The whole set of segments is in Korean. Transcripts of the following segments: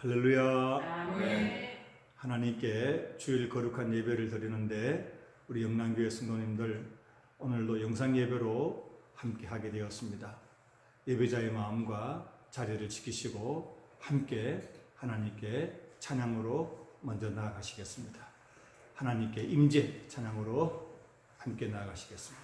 할렐루야. 아멘. 하나님께 주일 거룩한 예배를 드리는데 우리 영남교회 성도님들 오늘도 영상 예배로 함께 하게 되었습니다. 예배자의 마음과 자리를 지키시고 함께 하나님께 찬양으로 먼저 나아가시겠습니다. 하나님께 임재 찬양으로 함께 나아가시겠습니다.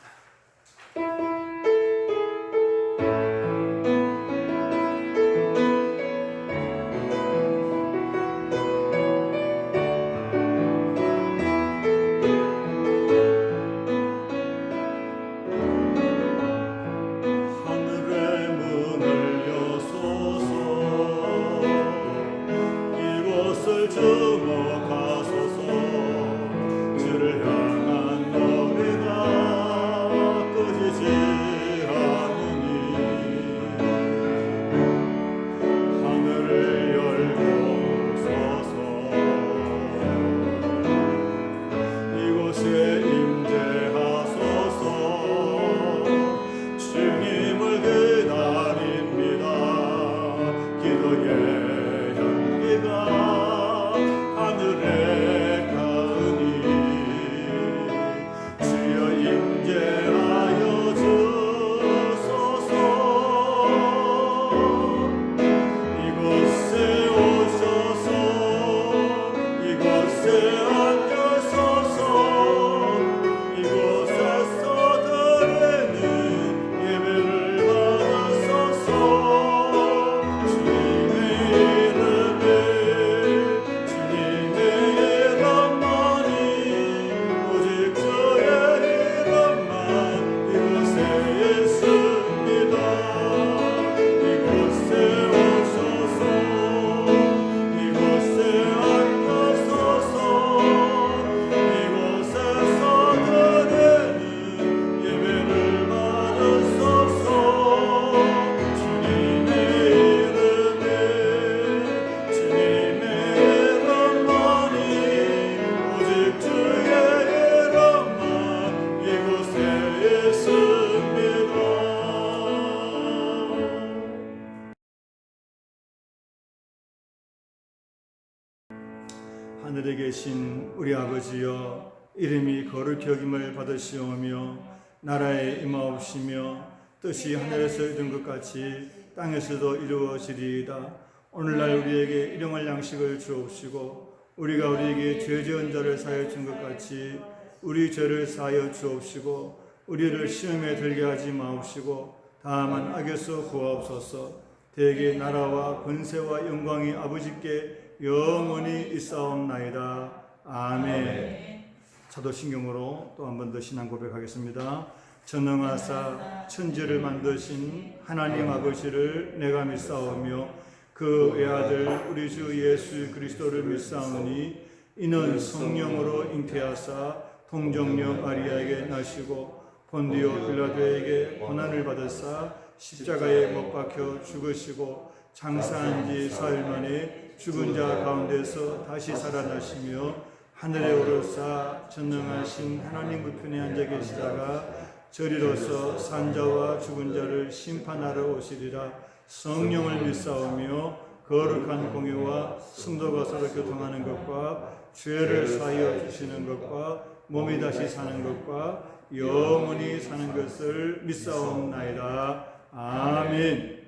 하늘에 계신 우리 아버지여, 이름이 거룩히 여김을 받으시오며 나라에 임하옵시며 뜻이 하늘에서 이룬 것 같이 땅에서도 이루어지리이다. 오늘날 우리에게 일용할 양식을 주옵시고 우리가 우리에게 죄 지은 자를 사하여 준 것 같이 우리 죄를 사하여 주옵시고 우리를 시험에 들게 하지 마옵시고 다만 악에서 구하옵소서. 대개 나라와 권세와 영광이 아버지께 영원히 있사옵나이다. 아멘. 사도신경으로 또 한 번 더 신앙 고백하겠습니다. 전능하사 천지를 만드신 하나님 아버지를 내가 믿사오며 그 외아들 우리 주 예수 그리스도를 믿사오니 이는 성령으로 잉태하사 동정녀 마리아에게 나시고 본디오 빌라도에게 고난을 받으사 십자가에 못 박혀 죽으시고 장사한 지 사흘 만에 죽은 자 가운데서 다시 살아나시며 하늘에 오르사 전능하신 하나님 우편에 앉아 계시다가 저리로서 산자와 죽은 자를 심판하러 오시리라. 성령을 믿사오며 거룩한 공의와 성도가 서로 교통하는 것과 죄를 사하여 주시는 것과 몸이 다시 사는 것과 영원히 사는 것을 믿사옵나이다. 아멘.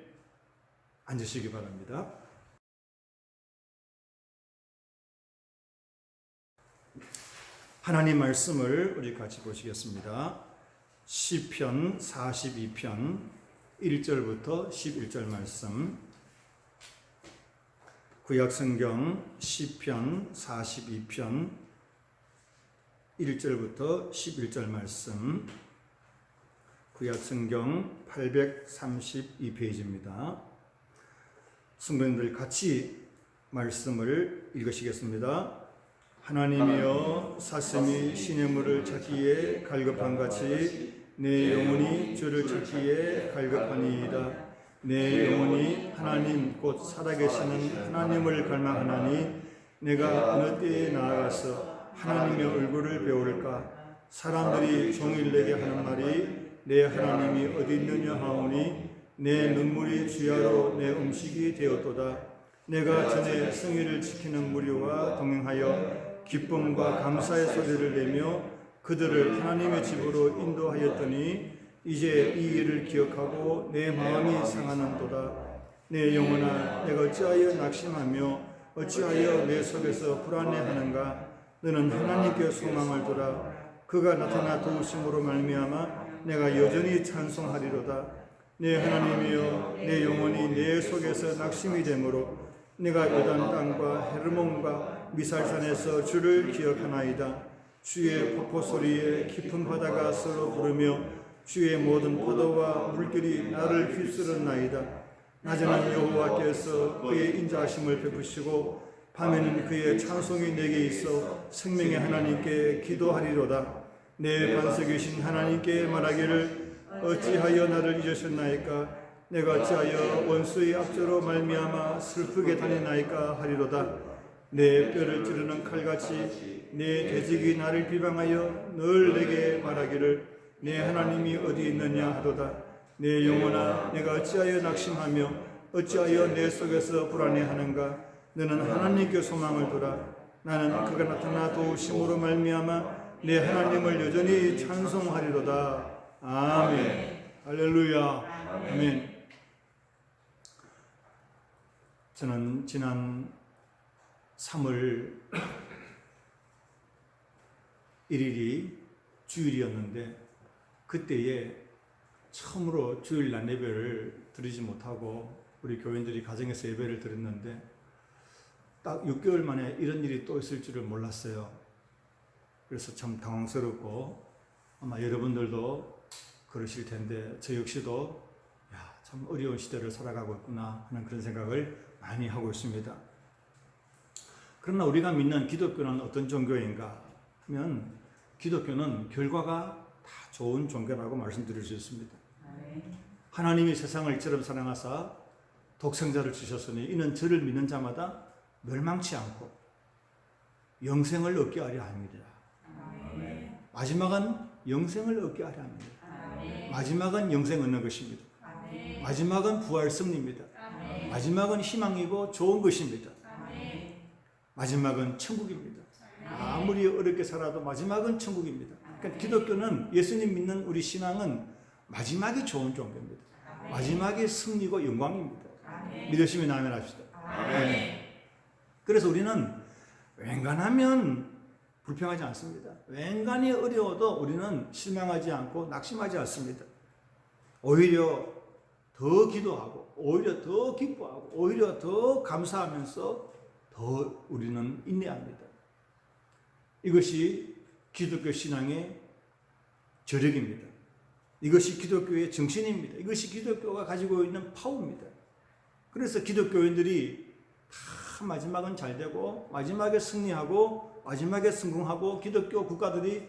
앉으시기 바랍니다. 하나님 말씀을 우리 같이 보시겠습니다. 시편 42편 1절부터 11절 말씀, 구약성경 시편 42편 1절부터 11절 말씀, 구약성경 832페이지입니다. 성도님들 같이 말씀을 읽으시겠습니다. 하나님이여, 사슴이 시냇물을 찾기에 갈급함같이 내 영혼이 주를 찾기에 갈급하니이다. 내 영혼이 하나님 곧 살아계시는 하나님을 갈망하나니 내가 어느 때에 나아가서 하나님의 얼굴을 배울까? 사람들이 종일 내게 하는 말이 내 하나님이 어디 있느냐 하오니 내 눈물이 주야로 내 음식이 되었도다. 내가 전에 승리를 지키는 무리와 동행하여 기쁨과 감사의 소리를 내며 그들을 하나님의 집으로 인도하였더니 이제 이 일을 기억하고 내 마음이 상하는도다. 내 영혼아, 내가 어찌하여 낙심하며 어찌하여 내 속에서 불안해하는가? 너는 하나님께 소망을 두라. 그가 나타나 도우심으로 말미암아 내가 여전히 찬송하리로다. 내 하나님이여, 내 영혼이 내 속에서 낙심이 되므로 내가 요단 땅과 헤르몬과 미살산에서 주를 기억하나이다. 주의 폭포 소리에 깊은 바다가 서로 부르며 주의 모든 파도와 물결이 나를 휩쓸었나이다. 낮에는 여호와께서 그의 인자하심을 베푸시고 밤에는 그의 찬송이 내게 있어 생명의 하나님께 기도하리로다. 내 반석이신 하나님께 말하기를 어찌하여 나를 잊으셨나이까? 내가 어찌하여 원수의 압제로 말미암아 슬프게 다니나이까 하리로다. 내 뼈를 찌르는 칼같이 내 대적이 나를 비방하여 늘 내게 말하기를 내 하나님이 어디 있느냐 하도다. 내 영혼아, 내가 어찌하여 낙심하며 어찌하여 내 속에서 불안해하는가? 너는 하나님께 소망을 두라. 나는 그가 나타나 도우심으로 말미암아 내 하나님을 여전히 찬송하리로다. 아멘. 할렐루야. 아멘. 저는 지난 3월 1일이 주일이었는데 그때에 처음으로 주일 날 예배를 드리지 못하고 우리 교인들이 가정에서 예배를 드렸는데 딱 6개월 만에 이런 일이 또 있을 줄을 몰랐어요. 그래서 참 당황스럽고 아마 여러분들도 그러실 텐데 저 역시도 참 어려운 시대를 살아가고 있구나 하는 그런 생각을 많이 하고 있습니다. 그러나 우리가 믿는 기독교는 어떤 종교인가 하면 기독교는 결과가 다 좋은 종교라고 말씀드릴 수 있습니다. 하나님이 세상을 이처럼 사랑하사 독생자를 주셨으니 이는 저를 믿는 자마다 멸망치 않고 영생을 얻게 하려 합니다. 마지막은 영생을 얻게 하려 합니다. 마지막은 영생 얻는 것입니다. 마지막은 부활 승리입니다. 마지막은 희망이고 좋은 것입니다. 마지막은 천국입니다. 아무리 어렵게 살아도 마지막은 천국입니다. 그러니까 기독교는 예수님 믿는 우리 신앙은 마지막이 좋은 종교입니다. 마지막이 승리고 영광입니다. 믿으시면 아멘 합시다. 그래서 우리는 웬간하면 불평하지 않습니다. 웬간히 어려워도 우리는 실망하지 않고 낙심하지 않습니다. 오히려 더 기도하고 오히려 더 기뻐하고 오히려 더 감사하면서 더 우리는 인내합니다. 이것이 기독교 신앙의 저력입니다. 이것이 기독교의 정신입니다. 이것이 기독교가 가지고 있는 파워입니다. 그래서 기독교인들이 다 마지막은 잘 되고 마지막에 승리하고 마지막에 성공하고 기독교 국가들이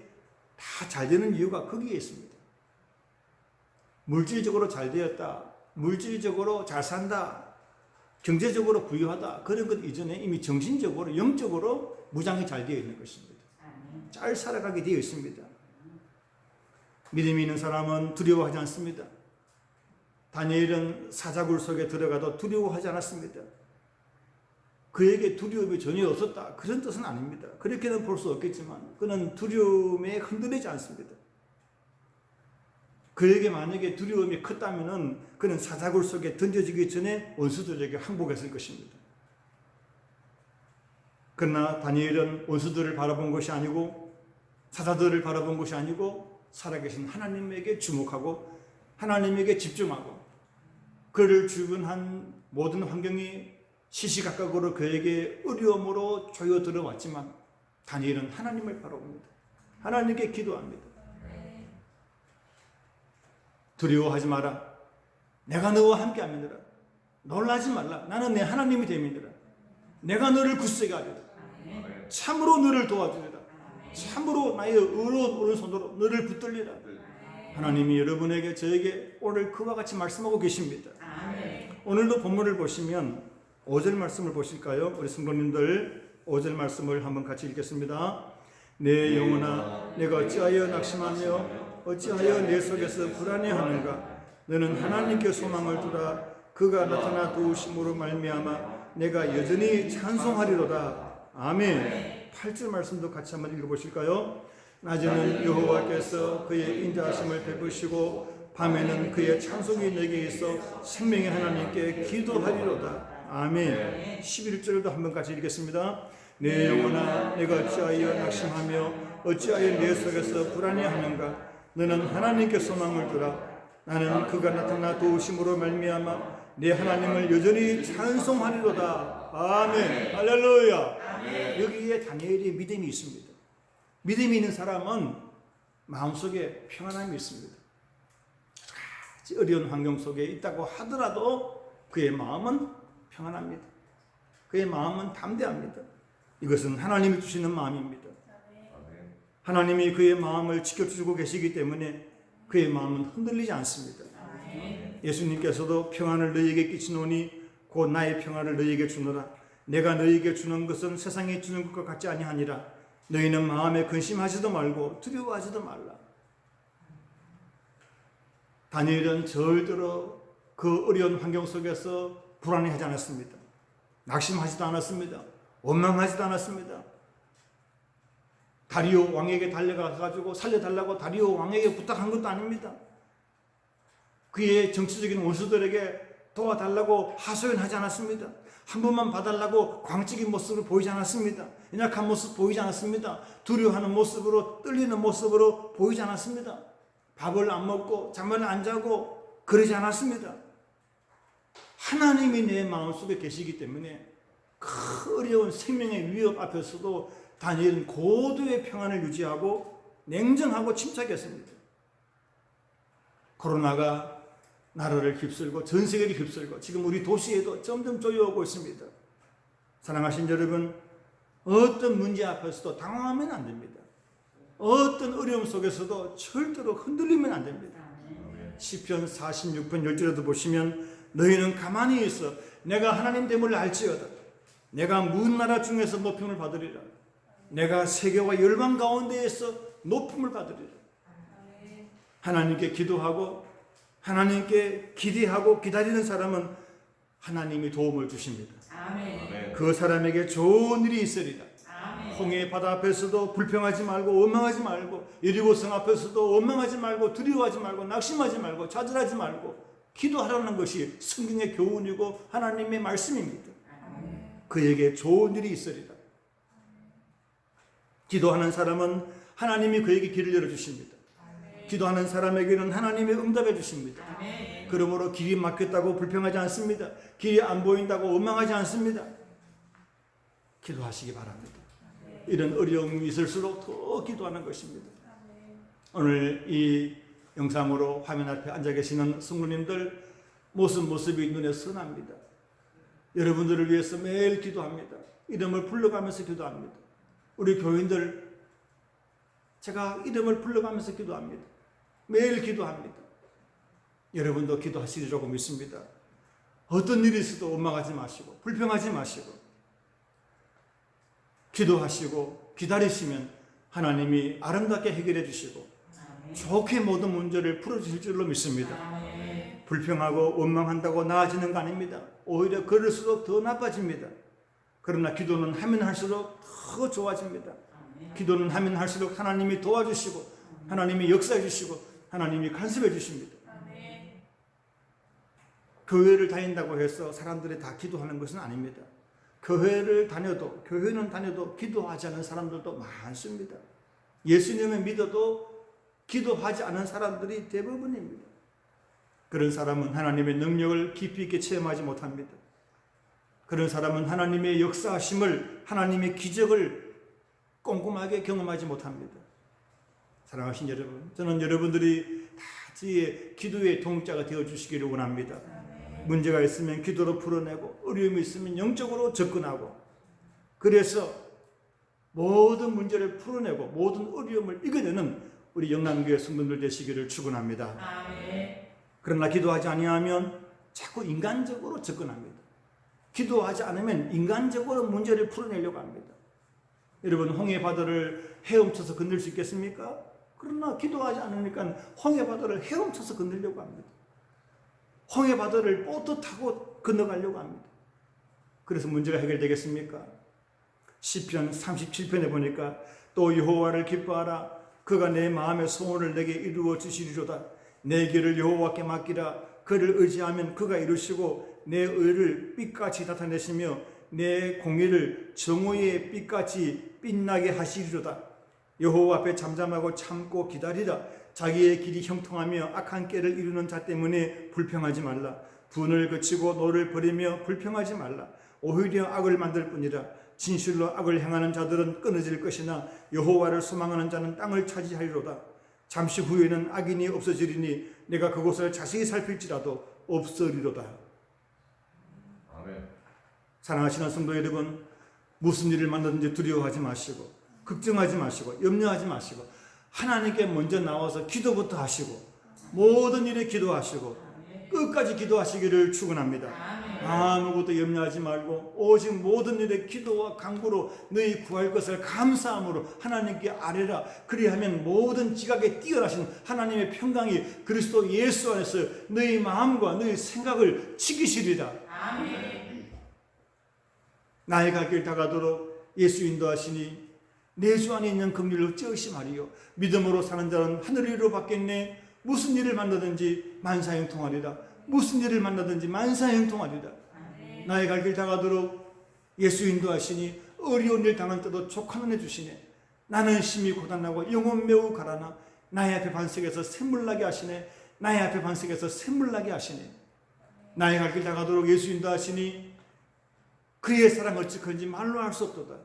다 잘 되는 이유가 거기에 있습니다. 물질적으로 잘 되었다, 물질적으로 잘 산다, 경제적으로 부유하다 그런 것 이전에 이미 정신적으로 영적으로 무장이 잘 되어 있는 것입니다. 잘 살아가게 되어 있습니다. 믿음이 있는 사람은 두려워하지 않습니다. 다니엘은 사자굴 속에 들어가도 두려워하지 않았습니다. 그에게 두려움이 전혀 없었다 그런 뜻은 아닙니다. 그렇게는 볼 수 없겠지만 그는 두려움에 흔들리지 않습니다. 그에게 만약에 두려움이 컸다면 그는 사자굴 속에 던져지기 전에 원수들에게 항복했을 것입니다. 그러나 다니엘은 원수들을 바라본 것이 아니고 사자들을 바라본 것이 아니고 살아계신 하나님에게 주목하고 하나님에게 집중하고 그를 주변한 모든 환경이 시시각각으로 그에게 어려움으로 조여 들어왔지만 다니엘은 하나님을 바라봅니다. 하나님께 기도합니다. 두려워하지 마라. 내가 너와 함께 함이니라. 놀라지 말라. 나는 내 하나님이 됨이니라. 내가 너를 굳세게 하리라. 참으로 너를 도와주리라. 참으로 나의 의로운 오른손으로 너를 붙들리라. 하나님이 여러분에게 저에게 오늘 그와 같이 말씀하고 계십니다. 오늘도 본문을 보시면 5절 말씀을 보실까요? 우리 성도님들 5절 말씀을 한번 같이 읽겠습니다. 내 영혼아, 내가 어찌하여 낙심하며 어찌하여 내 속에서 불안해하는가? 너는 하나님께 소망을 두라. 그가 나타나 도우심으로 말미암아 내가 여전히 찬송하리로다. 아멘. 8절 말씀도 같이 한번 읽어보실까요? 낮에는 여호와께서 그의 인자하심을 베푸시고 밤에는 그의 찬송이 내게 있어 생명의 하나님께 기도하리로다. 아멘. 11절도 한번 같이 읽겠습니다. 내 영혼아 내가 어찌하여 낙심하며 어찌하여 내 속에서 불안해하는가. 너는 하나님께 소망을 두라. 나는 그가 나타나 도우심으로 말미암아 내 하나님을 여전히 찬송하리로다. 아멘. 할렐루야. 여기에 다니엘의 믿음이 있습니다. 믿음이 있는 사람은 마음속에 평안함이 있습니다. 어려운 환경 속에 있다고 하더라도 그의 마음은 평안합니다. 그의 마음은 담대합니다. 이것은 하나님이 주시는 마음입니다. 하나님이 그의 마음을 지켜주고 계시기 때문에 그의 마음은 흔들리지 않습니다. 예수님께서도 평안을 너희에게 끼치노니 곧 나의 평안을 너희에게 주노라. 내가 너희에게 주는 것은 세상에 주는 것과 같지 아니하니라. 너희는 마음에 근심하지도 말고 두려워하지도 말라. 다니엘은 절대로 그 어려운 환경 속에서 불안해하지 않았습니다. 낙심하지도 않았습니다. 원망하지도 않았습니다. 다리오 왕에게 달려가가지고 살려달라고 다리오 왕에게 부탁한 것도 아닙니다. 그의 정치적인 원수들에게 도와달라고 하소연하지 않았습니다. 한 번만 봐달라고 광적인 모습을 보이지 않았습니다. 연약한 모습 보이지 않았습니다. 두려워하는 모습으로 떨리는 모습으로 보이지 않았습니다. 밥을 안 먹고 잠을 안 자고 그러지 않았습니다. 하나님이 내 마음속에 계시기 때문에 그 어려운 생명의 위협 앞에서도 다니엘은 고도의 평안을 유지하고 냉정하고 침착했습니다. 코로나가 나라를 휩쓸고 전 세계를 휩쓸고 지금 우리 도시에도 점점 조여오고 있습니다. 사랑하신 여러분, 어떤 문제 앞에서도 당황하면 안 됩니다. 어떤 어려움 속에서도 절대로 흔들리면 안 됩니다. 시편 46편 10절에도 보시면 너희는 가만히 있어 내가 하나님 됨을 알지어다. 내가 문 나라 중에서 높임을 받으리라. 내가 세계와 열방 가운데에서 높임을 받으리라. 하나님께 기도하고 하나님께 기대하고 기다리는 사람은 하나님이 도움을 주십니다. 아멘. 그 사람에게 좋은 일이 있으리라. 아멘. 홍해 바다 앞에서도 불평하지 말고 원망하지 말고 여리고성 앞에서도 원망하지 말고 두려워하지 말고 낙심하지 말고 좌절하지 말고 기도하라는 것이 성경의 교훈이고 하나님의 말씀입니다. 아멘. 그에게 좋은 일이 있으리라. 기도하는 사람은 하나님이 그에게 길을 열어주십니다. 기도하는 사람에게는 하나님의 응답해 주십니다. 아멘. 그러므로 길이 막혔다고 불평하지 않습니다. 길이 안 보인다고 원망하지 않습니다. 기도하시기 바랍니다. 아멘. 이런 어려움이 있을수록 더 기도하는 것입니다. 아멘. 오늘 이 영상으로 화면 앞에 앉아 계시는 성도님들 모습이 눈에 선합니다. 여러분들을 위해서 매일 기도합니다. 이름을 불러가면서 기도합니다. 우리 교인들 제가 이름을 불러가면서 기도합니다. 매일 기도합니다. 여러분도 기도하시리라고 믿습니다. 어떤 일이 있어도 원망하지 마시고 불평하지 마시고 기도하시고 기다리시면 하나님이 아름답게 해결해 주시고 좋게 모든 문제를 풀어주실 줄로 믿습니다. 불평하고 원망한다고 나아지는 거 아닙니다. 오히려 그럴수록 더 나빠집니다. 그러나 기도는 하면 할수록 더 좋아집니다. 기도는 하면 할수록 하나님이 도와주시고 하나님이 역사해 주시고 하나님이 간섭해 주십니다. 교회를 다닌다고 해서 사람들이 다 기도하는 것은 아닙니다. 교회는 다녀도 기도하지 않은 사람들도 많습니다. 예수님을 믿어도 기도하지 않은 사람들이 대부분입니다. 그런 사람은 하나님의 능력을 깊이 있게 체험하지 못합니다. 그런 사람은 하나님의 역사하심을 하나님의 기적을 꼼꼼하게 경험하지 못합니다. 사랑하신 여러분, 저는 여러분들이 다 저의 기도의 동자가 되어주시기를 원합니다. 문제가 있으면 기도로 풀어내고 어려움이 있으면 영적으로 접근하고 그래서 모든 문제를 풀어내고 모든 어려움을 이겨내는 우리 영남교회 성도들 되시기를 축원합니다. 그러나 기도하지 아니하면 자꾸 인간적으로 접근합니다. 기도하지 않으면 인간적으로 문제를 풀어내려고 합니다. 여러분, 홍해 바다를 헤엄쳐서 건널 수 있겠습니까? 그러나 기도하지 않으니까 홍해 바다를 헤엄쳐서 건너려고 합니다. 홍해 바다를 보트 타고 건너가려고 합니다. 그래서 문제가 해결되겠습니까? 시편 37편에 보니까 또 여호와를 기뻐하라. 그가 내 마음의 소원을 내게 이루어 주시리로다. 내 길을 여호와께 맡기라. 그를 의지하면 그가 이루시고 내 의를 빛같이 나타내시며 내 공의를 정오의 빛같이 빛나게 하시리로다. 여호와 앞에 잠잠하고 참고 기다리라. 자기의 길이 형통하며 악한 꾀를 이루는 자 때문에 불평하지 말라. 분을 그치고 노를 버리며 불평하지 말라. 오히려 악을 만들 뿐이라. 진실로 악을 행하는 자들은 끊어질 것이나 여호와를 소망하는 자는 땅을 차지하리로다. 잠시 후에는 악인이 없어지리니 내가 그곳을 자세히 살필지라도 없으리로다. 아멘. 사랑하시는 성도 여러분, 무슨 일을 만나든지 두려워하지 마시고 걱정하지 마시고 염려하지 마시고 하나님께 먼저 나와서 기도부터 하시고 모든 일에 기도하시고 끝까지 기도하시기를 축원합니다. 아무것도 염려하지 말고 오직 모든 일에 기도와 간구로 너희 구할 것을 감사함으로 하나님께 아뢰라. 그리하면 모든 지각에 뛰어나신 하나님의 평강이 그리스도 예수 안에서 너희 마음과 너희 생각을 지키시리라. 아멘. 나의 갈 길 다가도록 예수 인도하시니 내 주 안에 있는 긍휼을 어찌 말이요. 믿음으로 사는 자는 하늘 위로 받겠네. 무슨 일을 만나든지 만사형통하리라. 무슨 일을 만나든지 만사형통하리라. 나의 갈 길 다가도록 예수 인도하시니 어려운 일 당할 때도 족하는 해주시네. 나는 심히 고단하고 영혼 매우 가라나 나의 앞에 반석에서 샘물 나게 하시네. 나의 앞에 반석에서 샘물 나게 하시네. 나의 갈 길 다가도록 예수 인도하시니 그의 사랑 어찌 큰지 말로 할 수 없도다.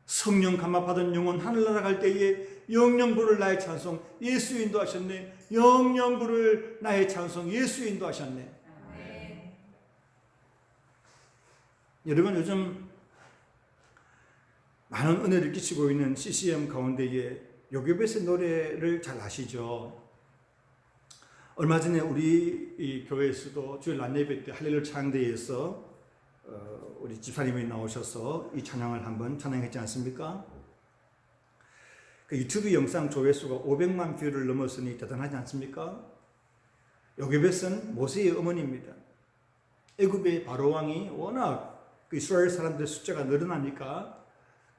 성령 감화받은 영혼 하늘나라 갈 때에 영영 부를 나의 찬송 예수 인도하셨네. 영영 부를 나의 찬송 예수 인도하셨네. 여러분, 요즘 많은 은혜를 끼치고 있는 CCM 가운데에 요괴벳의 노래를 잘 아시죠? 얼마 전에 우리 이 교회에서도 주일 낮예배 때 할렐루야 찬양대회에서 우리 집사님이 나오셔서 이 찬양을 한번 찬양했지 않습니까? 그 유튜브 영상 조회수가 500만 뷰를 넘었으니 대단하지 않습니까? 요괴벳은 모세의 어머니입니다. 애굽의 바로 왕이 워낙 그 이스라엘 사람들의 숫자가 늘어나니까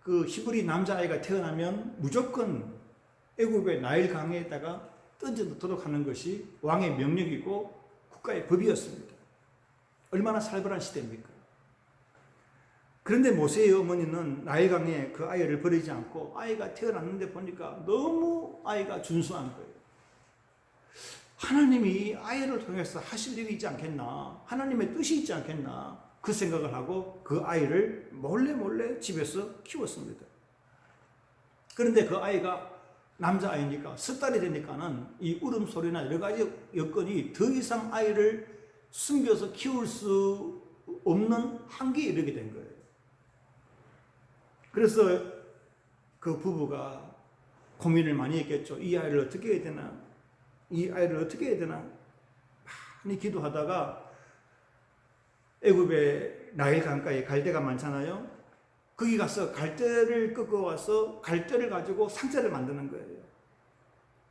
그 히브리 남자아이가 태어나면 무조건 애굽의 나일 강에다가 던져 넣도록 하는 것이 왕의 명령이고 국가의 법이었습니다. 얼마나 살벌한 시대입니까? 그런데 모세의 어머니는 나일강에 그 아이를 버리지 않고 아이가 태어났는데 보니까 너무 아이가 준수한 거예요. 하나님이 아이를 통해서 하실 일이 있지 않겠나, 하나님의 뜻이 있지 않겠나, 그 생각을 하고 그 아이를 몰래 집에서 키웠습니다. 그런데 그 아이가 남자아이니까 석 달이 되니까는 이 울음소리나 여러 가지 여건이 더 이상 아이를 숨겨서 키울 수 없는 한계에 이르게 된 거예요. 그래서 그 부부가 고민을 많이 했겠죠. 이 아이를 어떻게 해야 되나, 이 아이를 어떻게 해야 되나 많이 기도하다가 애굽의 나일 강가에 갈대가 많잖아요. 거기 가서 갈대를 꺾어 와서 갈대를 가지고 상자를 만드는 거예요.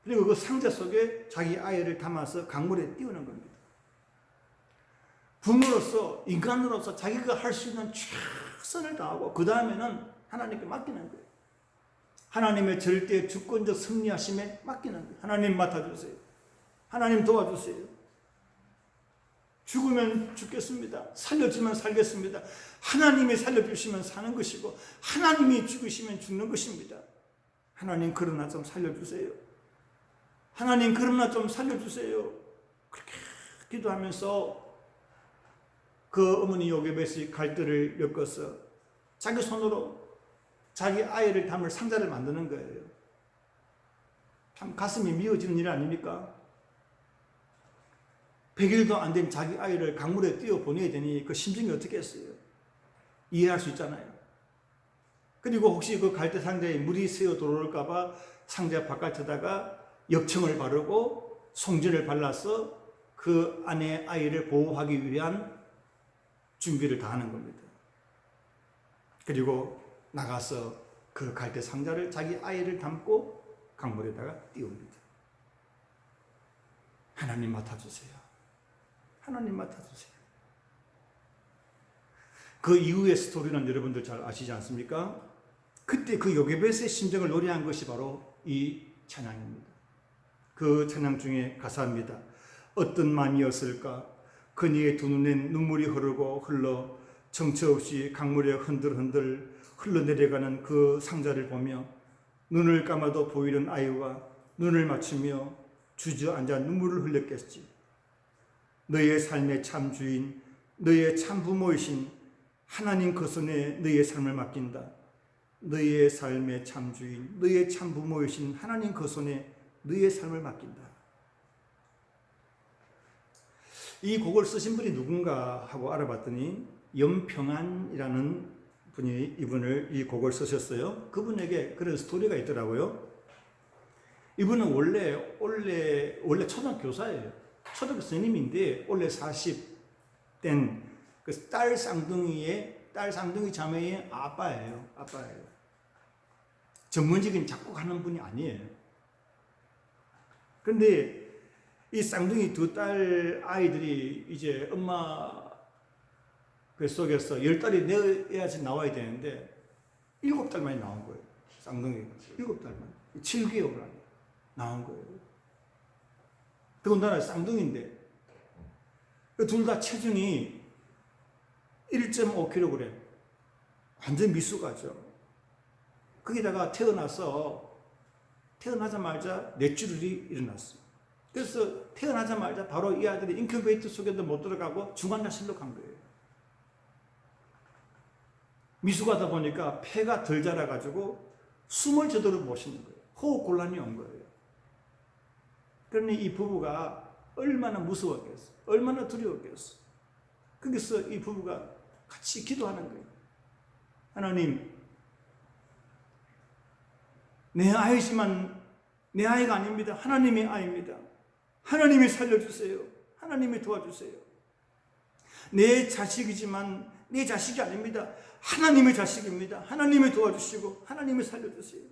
그리고 그 상자 속에 자기 아이를 담아서 강물에 띄우는 겁니다. 부모로서, 인간으로서 자기가 할 수 있는 최선을 다하고 그 다음에는 하나님께 맡기는 거예요. 하나님의 절대 주권적 승리하심에 맡기는 거예요. 하나님 맡아주세요. 하나님 도와주세요. 죽으면 죽겠습니다. 살려주면 살겠습니다. 하나님이 살려주시면 사는 것이고 하나님이 죽으시면 죽는 것입니다. 하나님 그러나 좀 살려주세요. 하나님 그러나 좀 살려주세요. 그렇게 기도하면서 그 어머니 요괴벳이 갈대를 엮어서 자기 손으로 자기 아이를 담을 상자를 만드는 거예요. 참 가슴이 미어지는 일 아닙니까? 100일도 안 된 자기 아이를 강물에 띄워 보내야 되니 그 심정이 어떻게 했어요? 이해할 수 있잖아요. 그리고 혹시 그 갈대 상자에 물이 새어 들어올까봐 상자 바깥에다가 역청을 바르고 송진을 발라서 그 안에 아이를 보호하기 위한 준비를 다 하는 겁니다. 그리고 나가서 그 갈대 상자를 자기 아이를 담고 강물에다가 띄웁니다. 하나님 맡아주세요. 하나님 맡아주세요. 그 이후의 스토리는 여러분들 잘 아시지 않습니까? 그때 그 요게벳의 심정을 노래한 것이 바로 이 찬양입니다. 그 찬양 중에 가사입니다. 어떤 마음이었을까? 그녀의 두 눈엔 눈물이 흐르고 흘러 정처 없이 강물에 흔들흔들 흘러내려가는 그 상자를 보며 눈을 감아도 보이는 아이와 눈을 맞추며 주저앉아 눈물을 흘렸겠지. 너의 삶의 참 주인, 너의 참 부모이신 하나님 그 손에 너의 삶을 맡긴다. 너의 삶의 참 주인, 너의 참 부모이신 하나님 그 손에 너의 삶을 맡긴다. 이 곡을 쓰신 분이 누군가 하고 알아봤더니 염평안이라는 분이 이 곡을 쓰셨어요. 그분에게 그런 스토리가 있더라고요. 이분은 원래 초등학교 교사예요. 초등학교 선생님인데 원래 40된 그 딸 쌍둥이 자매의 아빠예요. 전문적인 작곡하는 분이 아니에요. 그런데 이 쌍둥이 두 딸 아이들이 이제 엄마 그 속에서 10달이 내야지 나와야 되는데 7달 만에 나온 거예요. 쌍둥이가 7달 만에 7개월 안에 나온 거예요. 더군다나 쌍둥이인데 둘 다 체중이 1.5kg, 완전 미숙하죠. 거기다가 태어나자마자 뇌출혈이 일어났어요. 그래서 태어나자마자 바로 이 아들이 인큐베이터 속에도 못 들어가고 중환자실로 간 거예요. 미숙하다 보니까 폐가 덜 자라가지고 숨을 제대로 못 쉬는 거예요. 호흡 곤란이 온 거예요. 그러니 이 부부가 얼마나 무서웠겠어, 얼마나 두려웠겠어. 거기서 이 부부가 같이 기도하는 거예요. 하나님, 내 아이지만 내 아이가 아닙니다. 하나님의 아이입니다. 하나님이 살려주세요. 하나님이 도와주세요. 내 자식이지만 내 자식이 아닙니다. 하나님의 자식입니다. 하나님이 도와주시고 하나님이 살려주세요.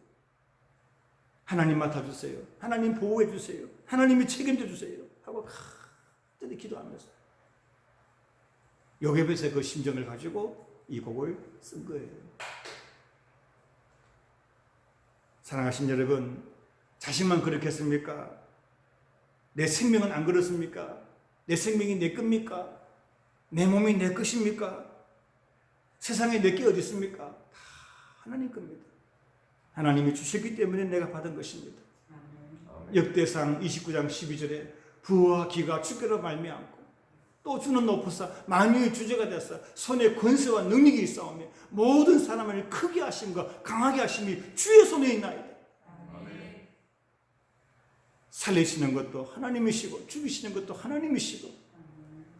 하나님 맡아주세요. 하나님 보호해주세요. 하나님이 책임져주세요. 하고 간절히 기도하면서 요게벳의 그 심정을 가지고 이 곡을 쓴 거예요. 사랑하신 여러분, 자신만 그렇겠습니까? 내 생명은 안 그렇습니까? 내 생명이 내 겁니까? 내 몸이 내 것입니까? 세상에 내 게 어디 있습니까? 다 하나님 겁니다. 하나님이 주셨기 때문에 내가 받은 것입니다. 역대상 29장 12절에 부와 기가 주께로 말미암고 또 주는 높으사 만유의 주제가 되어서 손에 권세와 능력이 있사오며 모든 사람을 크게 하심과 강하게 하심이 주의 손에 있나이다. 살리시는 것도 하나님이시고 죽이시는 것도 하나님이시고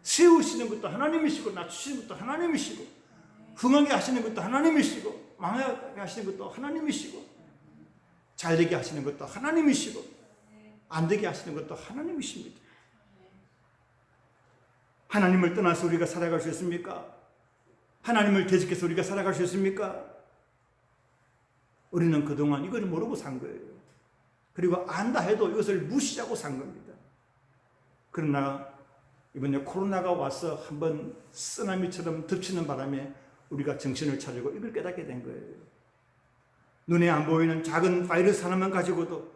세우시는 것도 하나님이시고 낮추시는 것도 하나님이시고 흥하게 하시는 것도 하나님이시고 망하게 하시는 것도 하나님이시고 잘되게 하시는 것도 하나님이시고 안되게 하시는 것도 하나님이십니다. 하나님을 떠나서 우리가 살아갈 수 있습니까? 하나님을 대적해서 우리가 살아갈 수 있습니까? 우리는 그동안 이걸 모르고 산 거예요. 그리고 안다 해도 이것을 무시하고 산 겁니다. 그러나 이번에 코로나가 와서 한번 쓰나미처럼 덮치는 바람에 우리가 정신을 차리고 이걸 깨닫게 된 거예요. 눈에 안 보이는 작은 바이러스 하나만 가지고도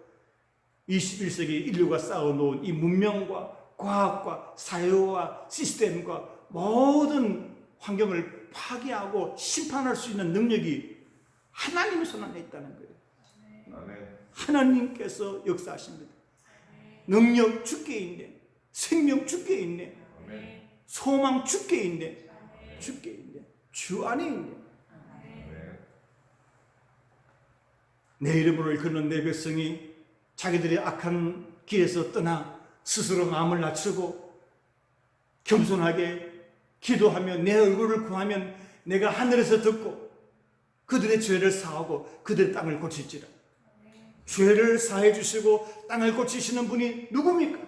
21세기 인류가 쌓아놓은 이 문명과 과학과 사회와 시스템과 모든 환경을 파괴하고 심판할 수 있는 능력이 하나님의 손 안에 있다는 거예요. 아멘. 하나님께서 역사하십니다. 능력 주께 있네. 생명 주께 있네. 아멘. 소망 주께 있네. 주께 있네. 주 안에 있네. 아멘. 내 이름으로 일컫는 내 백성이 자기들의 악한 길에서 떠나 스스로 마음을 낮추고 겸손하게 기도하며 내 얼굴을 구하면 내가 하늘에서 듣고 그들의 죄를 사하고 그들의 땅을 고칠지라. 죄를 사해 주시고 땅을 고치시는 분이 누굽니까?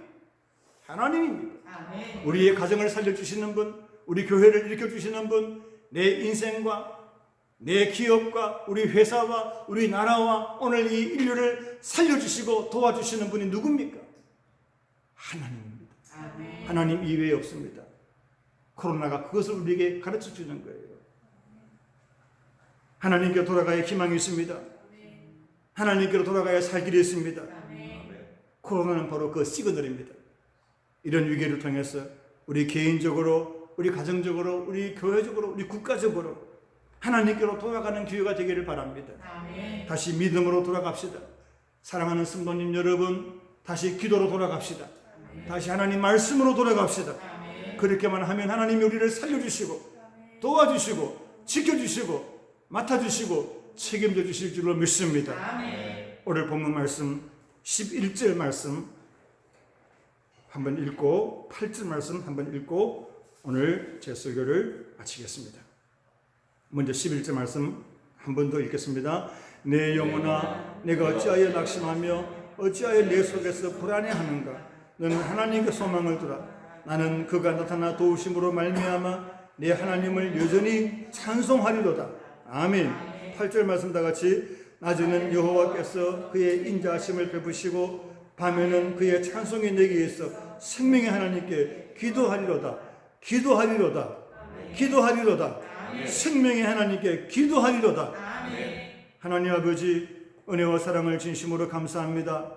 하나님입니다. 우리의 가정을 살려주시는 분, 우리 교회를 일으켜주시는 분, 내 인생과 내 기업과 우리 회사와 우리 나라와 오늘 이 인류를 살려주시고 도와주시는 분이 누굽니까? 하나님입니다. 하나님 이외에 없습니다. 코로나가 그것을 우리에게 가르쳐 주는 거예요. 하나님께 돌아가야 희망이 있습니다. 하나님께로 돌아가야 살 길이 있습니다. 코로나는 바로 그 시그널입니다. 이런 위기를 통해서 우리 개인적으로, 우리 가정적으로, 우리 교회적으로, 우리 국가적으로 하나님께로 돌아가는 기회가 되기를 바랍니다. 다시 믿음으로 돌아갑시다. 사랑하는 성도님 여러분, 다시 기도로 돌아갑시다. 다시 하나님 말씀으로 돌아갑시다. 그렇게만 하면 하나님이 우리를 살려주시고 도와주시고 지켜주시고 맡아주시고 책임져 주실 줄로 믿습니다. 오늘 본문 말씀 11절 말씀 한번 읽고 8절 말씀 한번 읽고 오늘 제 설교를 마치겠습니다. 먼저 11절 말씀 한 번 더 읽겠습니다. 내 영혼아 내가 어찌하여 낙심하며 어찌하여 내 속에서 불안해하는가. 너는 하나님께 소망을 두라. 나는 그가 나타나 도우심으로 말미암아 내 하나님을 여전히 찬송하리로다. 아멘. 8절 말씀 다 같이 낮에는 여호와께서 그의 인자하심을 베푸시고 밤에는 그의 찬송이 내게 있어 생명의 하나님께 기도하리로다. 기도하리로다. 기도하리로다. 생명의 하나님께 기도하리로다. 하나님 아버지 은혜와 사랑을 진심으로 감사합니다.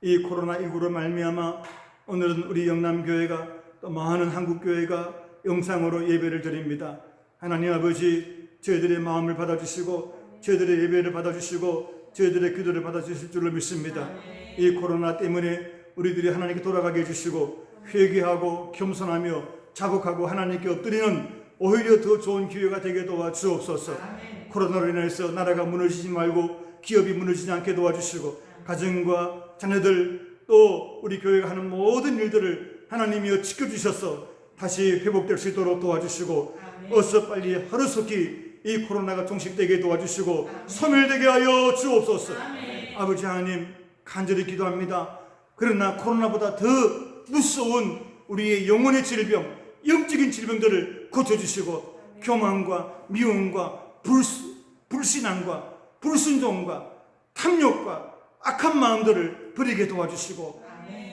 이 코로나19로 말미암아 오늘은 우리 영남교회가 또 많은 한국교회가 영상으로 예배를 드립니다. 하나님 아버지 저희들의 마음을 받아주시고 저희들의 예배를 받아주시고 저희들의 기도를 받아주실 줄로 믿습니다. 이 코로나 때문에 우리들이 하나님께 돌아가게 해주시고 회개하고 겸손하며 자복하고 하나님께 엎드리는 오히려 더 좋은 기회가 되게 도와주옵소서. 코로나로 인해서 나라가 무너지지 말고 기업이 무너지지 않게 도와주시고 가정과 자녀들 또 우리 교회가 하는 모든 일들을 하나님이여 지켜주셔서 다시 회복될 수 있도록 도와주시고 어서 빨리 하루속히 이 코로나가 종식되게 도와주시고 소멸되게 하여 주옵소서. 아버지 하나님 간절히 기도합니다. 그러나 코로나보다 더 무서운 우리의 영혼의 질병, 영적인 질병들을 고쳐주시고 교만과 미움과 불신앙과 불순종과 탐욕과 악한 마음들을 버리게 도와주시고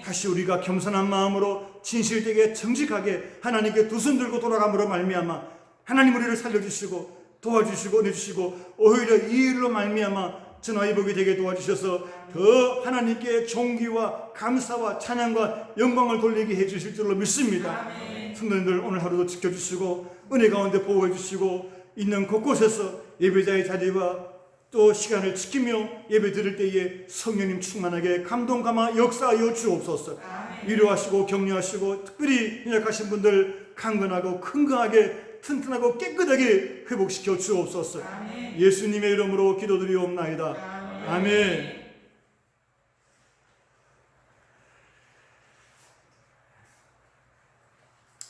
다시 우리가 겸손한 마음으로 진실되게 정직하게 하나님께 두 손 들고 돌아감으로 말미암아 하나님 우리를 살려주시고 도와주시고 내주시고 오히려 이 일로 말미암아 전화위복이 되게 도와주셔서 더 하나님께 존귀와 감사와 찬양과 영광을 돌리게 해주실 줄로 믿습니다. 성도님들 오늘 하루도 지켜주시고 은혜 가운데 보호해 주시고 있는 곳곳에서 예배자의 자리와 또 시간을 지키며 예배 드릴 때에 성령님 충만하게 감동 감화 역사하여 주옵소서. 위로하시고 격려하시고 특별히 연약하신 분들 강건하고 건강하게 튼튼하고 깨끗하게 회복시켜 주옵소서. 예수님의 이름으로 기도드리옵나이다. 아멘.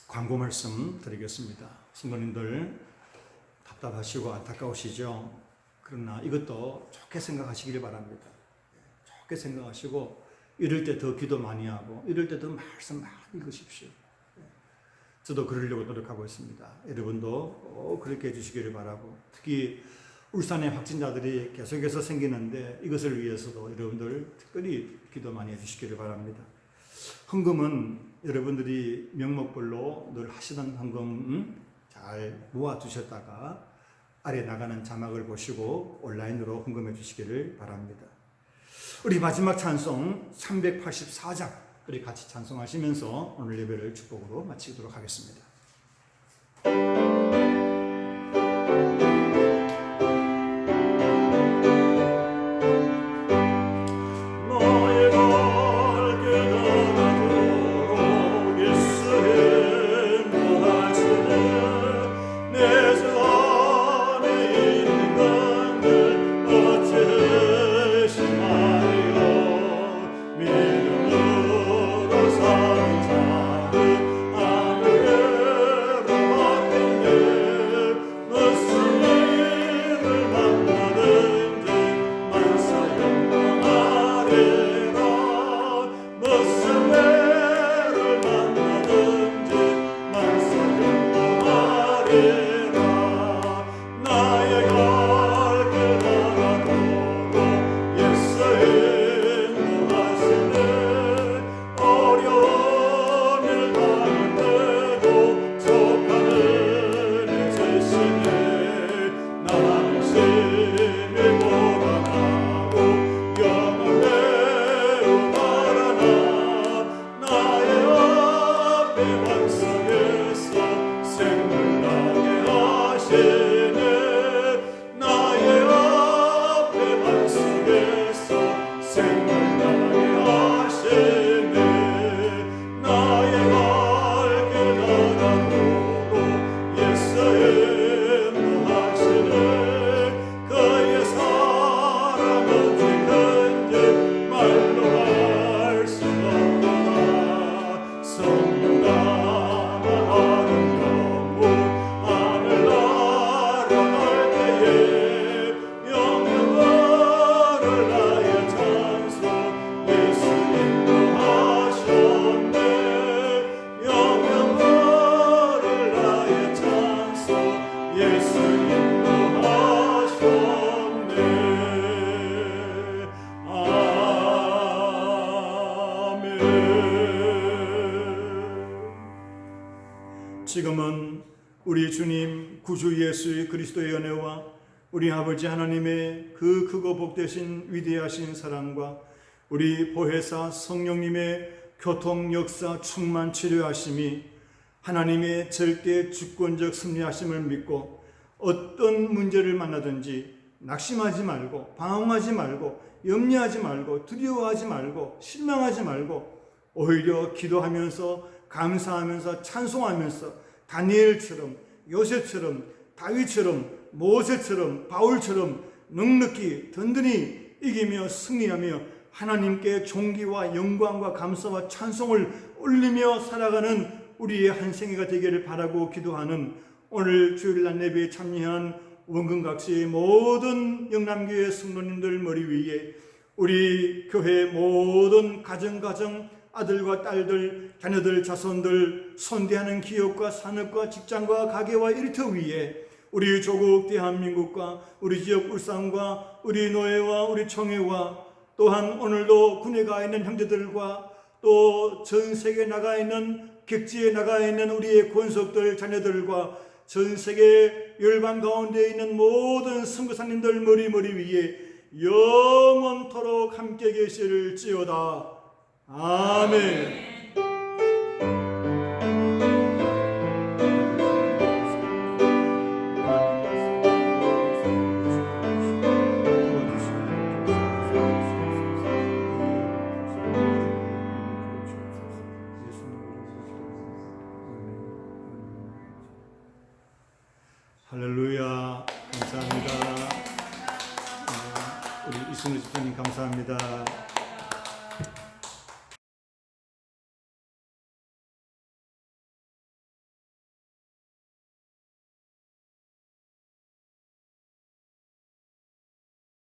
광고 말씀 드리겠습니다. 성도님들 답답하시고 안타까우시죠? 그러나 이것도 좋게 생각하시길 바랍니다. 좋게 생각하시고 이럴 때 더 기도 많이 하고 이럴 때 더 말씀 많이 읽으십시오. 저도 그러려고 노력하고 있습니다. 여러분도 꼭 그렇게 해주시기를 바라고 특히 울산의 확진자들이 계속해서 생기는데 이것을 위해서도 여러분들 특별히 기도 많이 해주시기를 바랍니다. 헌금은 여러분들이 명목별로 늘 하시던 헌금 잘 모아두셨다가 아래 나가는 자막을 보시고 온라인으로 헌금해 주시기를 바랍니다. 우리 마지막 찬송 384장 우리 같이 찬송하시면서 오늘 예배를 축복으로 마치도록 하겠습니다. 나는 지금은 우리 주님 구주 예수 그리스도의 은혜와 우리 아버지 하나님의 그 크고 복되신 위대하신 사랑과 우리 보혜사 성령님의 교통 역사 충만 치료하심이 하나님의 절대 주권적 승리하심을 믿고 어떤 문제를 만나든지 낙심하지 말고 방황하지 말고 염려하지 말고 두려워하지 말고 실망하지 말고 오히려 기도하면서 감사하면서 찬송하면서 다니엘처럼 요셉처럼 다윗처럼 모세처럼 바울처럼 넉넉히 든든히 이기며 승리하며 하나님께 존귀와 영광과 감사와 찬송을 올리며 살아가는 우리의 한 생애가 되기를 바라고 기도하는 오늘 주일날 예배에 참여한 원근각시의 모든 영남교회 성도님들 머리 위에 우리 교회 모든 가정 아들과 딸들 자녀들 자손들 손대하는 기업과 산업과 직장과 가게와 일터 위에 우리 조국 대한민국과 우리 지역 울산과 우리 노예와 우리 청해와 또한 오늘도 군에 가 있는 형제들과 또 전 세계에 나가 있는 객지에 나가 있는 우리의 권속들 자녀들과 전 세계 열방 가운데 있는 모든 선교사님들 머리 위에 영원토록 함께 계실지어다. 아멘. 할렐루야. 감사합니다. 우리 이승우 집사님 감사합니다.